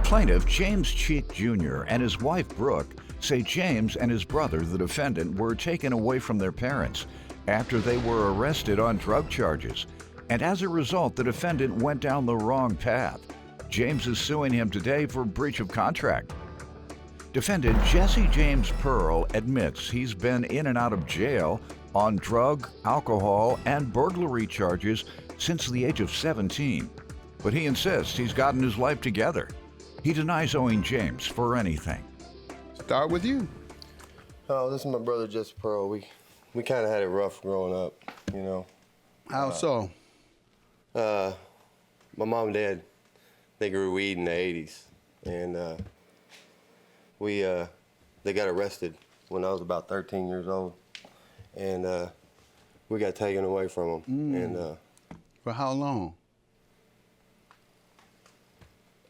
Plaintiff James Cheek Jr. and his wife Brooke say James and his brother, the defendant, were taken away from their parents after they were arrested on drug charges. And as a result, the defendant went down the wrong path. James is suing him today for breach of contract. Defendant Jesse James Pearl admits he's been in and out of jail on drug, alcohol, and burglary charges since the age of 17. But he insists he's gotten his life together. He denies owing James for anything. Start with you. Oh, this is my brother Jesse Pearl. We kind of had it rough growing up, you know. How so? My mom and dad, they grew weed in the 80s, and they got arrested when I was about 13 years old, and we got taken away from them. And For how long?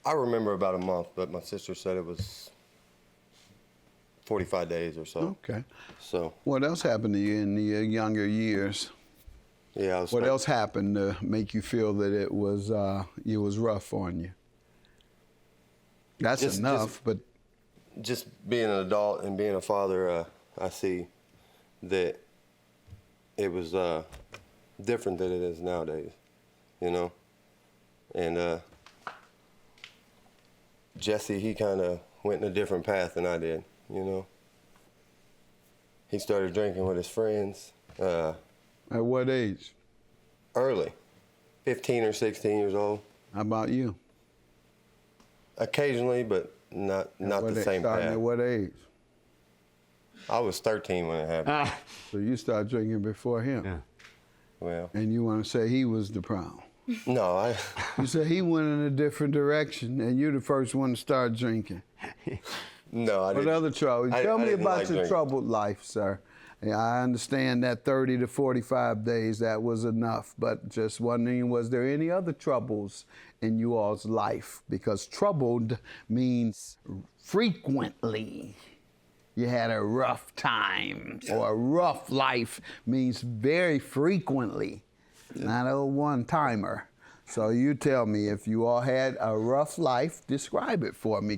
I remember about a month, but my sister said it was 45 days or so. Okay. So. What else happened to you in your younger years? Yeah. What else happened to make you feel that it was rough on you? That's enough, but. Just being an adult and being a father, I see that it was different than it is nowadays, you know? And Jesse, he kind of went in a different path than I did, you know? He started drinking with his friends. At what age? Early, 15 or 16 years old. How about you? Occasionally, but not the same path. Starting at what age? I was 13 when it happened. So you started drinking before him? Yeah. Well. And you want to say he was the problem? No, You said he went in a different direction, and you're the first one to start drinking. No, I didn't. What other trouble? Tell me didn't about like your drinking. troubled life, sir. Yeah, I understand that 30 to 45 days, that was enough, but just wondering, was there any other troubles in you all's life? Because troubled means frequently you had a rough time, or a rough life means very frequently, not a one-timer. So you tell me, if you all had a rough life, describe it for me,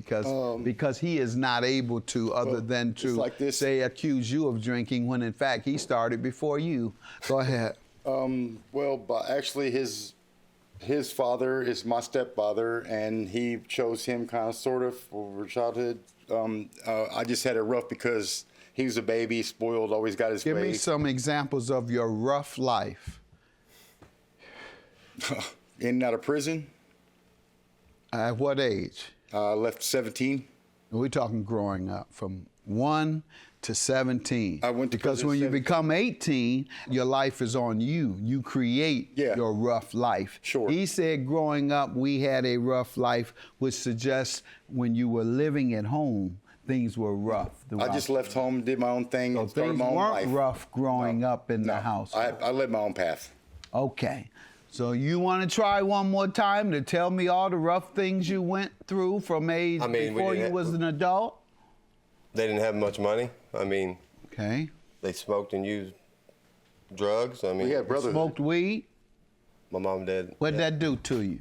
because he is not able to, other than to like this. say, accuse you of drinking, when in fact he started before you. Go ahead. But actually his father is my stepfather, and he chose him kind of sort of over childhood. I just had it rough because he was a baby, spoiled, always got his way. Give me some examples of your rough life. In and out of prison. At what age? Left 17. We're talking growing up, from 1 to 17. I went to because prison when you 17. become 18, your life is on you. You create your rough life. Sure. He said growing up we had a rough life, which suggests when you were living at home, things were rough. I just left home, did my own thing, So and started things my own weren't life. rough growing up in the house. I led my own path. Okay. So you want to try one more time to tell me all the rough things you went through from age before you was an adult? They didn't have much money. I mean, Okay. they smoked and used drugs. I mean, We had brothers. Smoked weed? my mom and dad. What'd that do to you?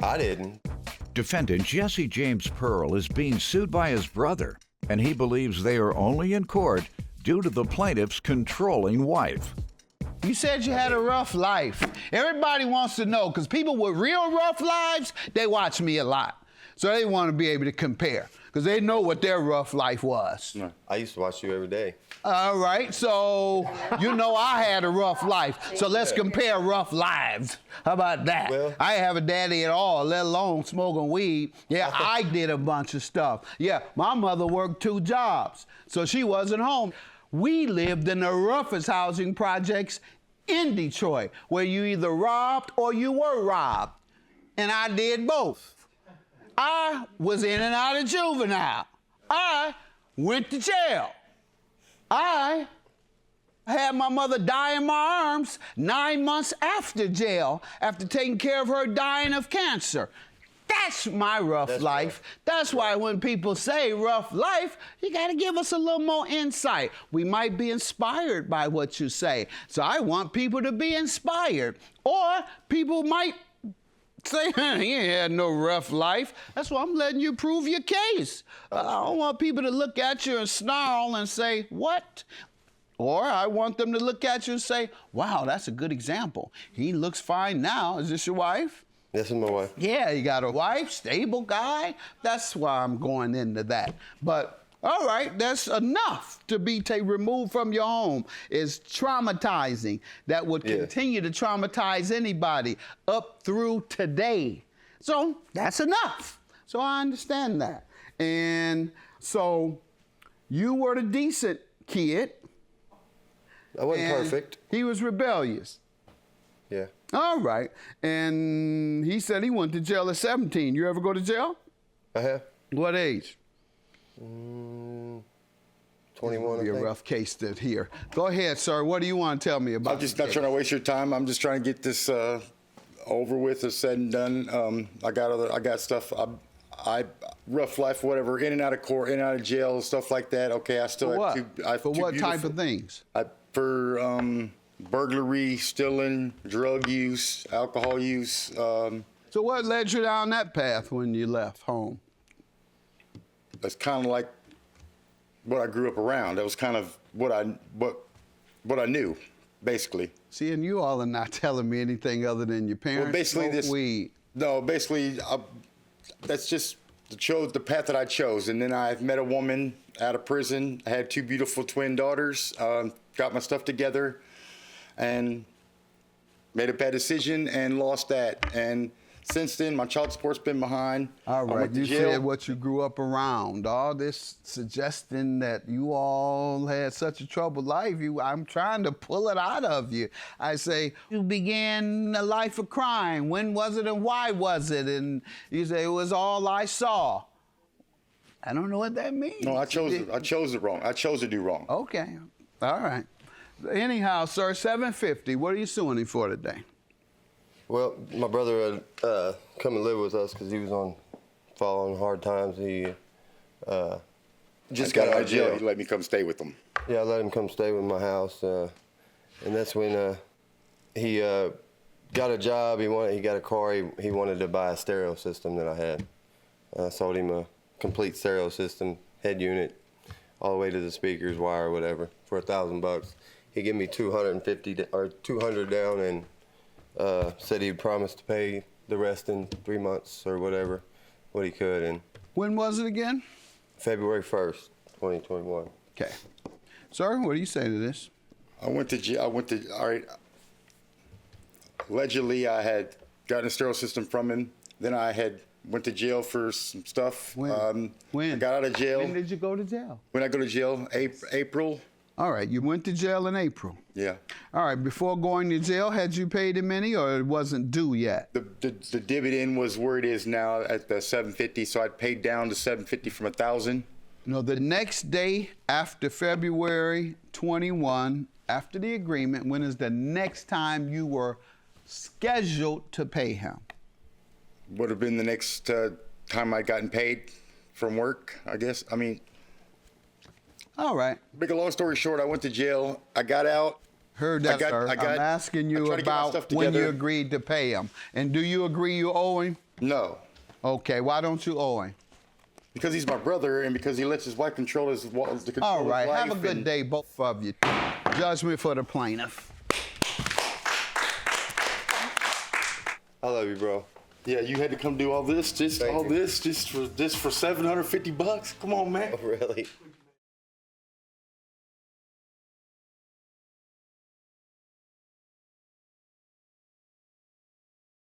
I didn't. Defendant Jesse James Pearl is being sued by his brother, and he believes they are only in court due to the plaintiff's controlling wife. You said you had a rough life. Everybody wants to know, because people with real rough lives, they watch me a lot. So they want to be able to compare, because they know what their rough life was. I used to watch you every day. All right, so you know I had a rough life. So let's compare rough lives. How about that? Well, I didn't have a daddy at all, let alone smoking weed. Yeah, I did a bunch of stuff. Yeah, my mother worked 2 jobs, so she wasn't home. We lived in the roughest housing projects in Detroit, where you either robbed or you were robbed. And I did both. I was in and out of juvenile. I went to jail. I had my mother die in my arms 9 months after jail, after taking care of her dying of cancer. That's my rough life. That's why when people say rough life, you got to give us a little more insight. We might be inspired by what you say. So I want people to be inspired. Or people might Say, you ain't had no rough life. That's why I'm letting you prove your case. I don't want people to look at you and snarl and say, what? Or I want them to look at you and say, wow, that's a good example. He looks fine now. Is this your wife? This is my wife. Yeah, you got a wife, stable guy. That's why I'm going into that. But all right, that's enough to be removed from your home. It's traumatizing. That would continue to traumatize anybody up through today. So that's enough. So I understand that. And so you were the decent kid. I wasn't perfect. He was rebellious. Yeah. All right. And he said he went to jail at 17. You ever go to jail? I have. What age? 21, Be a rough case to hear. Go ahead, sir. What do you want to tell me about? I'm just not trying to waste your time. I'm just trying to get this over with, or said and done. I got stuff. I rough life, whatever. In and out of court, in and out of jail, stuff like that. Okay, I still For have what? For what type of things? For burglary, stealing, drug use, alcohol use. So what led you down that path when you left home? That's kind of like what I grew up around. That was kind of what I knew, basically. See, and you all are not telling me anything other than your parents. Well, basically smoke weed. No, basically that's just the path that I chose. And then I met a woman out of prison. I had 2 beautiful twin daughters. Got my stuff together, and made a bad decision and lost that. And since then, my child support's been behind. All I right, went to you jail. said what you grew up around. All this suggesting that you all had such a troubled life, I'm trying to pull it out of you. I say, you began a life of crime. When was it and why was it? And you say, it was all I saw. I don't know what that means. No, I chose it wrong. I chose to do wrong. Okay, all right. Anyhow, sir, $750. What are you suing him for today? Well, my brother had come and live with us because he was following hard times. He just got out of jail. He let me come stay with him. Yeah, I let him come stay with my house, and that's when he got a job. He got a car. He wanted to buy a stereo system that I had. I sold him a complete stereo system, head unit, all the way to the speakers, wire, whatever, for $1,000. He gave me $200 down and said he'd promise to pay the rest in 3 months or whatever, what he could. And when was it again? February 1st, 2021. Okay. Sir, what do you say to this? I went to jail. All right. Allegedly, I had gotten a stereo system from him. Then I went to jail for some stuff. When? I got out of jail. When did you go to jail? When I go to jail, April. All right, you went to jail in April. Yeah. All right, before going to jail, had you paid him any, or it wasn't due yet? The dividend was where it is now at the $750, so I paid down to $750 from $1,000. No, the next day after February 21, after the agreement, when is the next time you were scheduled to pay him? Would have been the next time I'd gotten paid from work, I guess. I mean, all right. make a long story short, I went to jail. I got out. Heard that, sir. I'm asking you about when you agreed to pay him. And do you agree you owe him? No. Okay, why don't you owe him? Because he's my brother and because he lets his wife control his life. All right, have a good day, both of you. Judgment for the plaintiff. I love you, bro. Yeah, you had to come do all this, just for $750. Come on, man. Oh, really?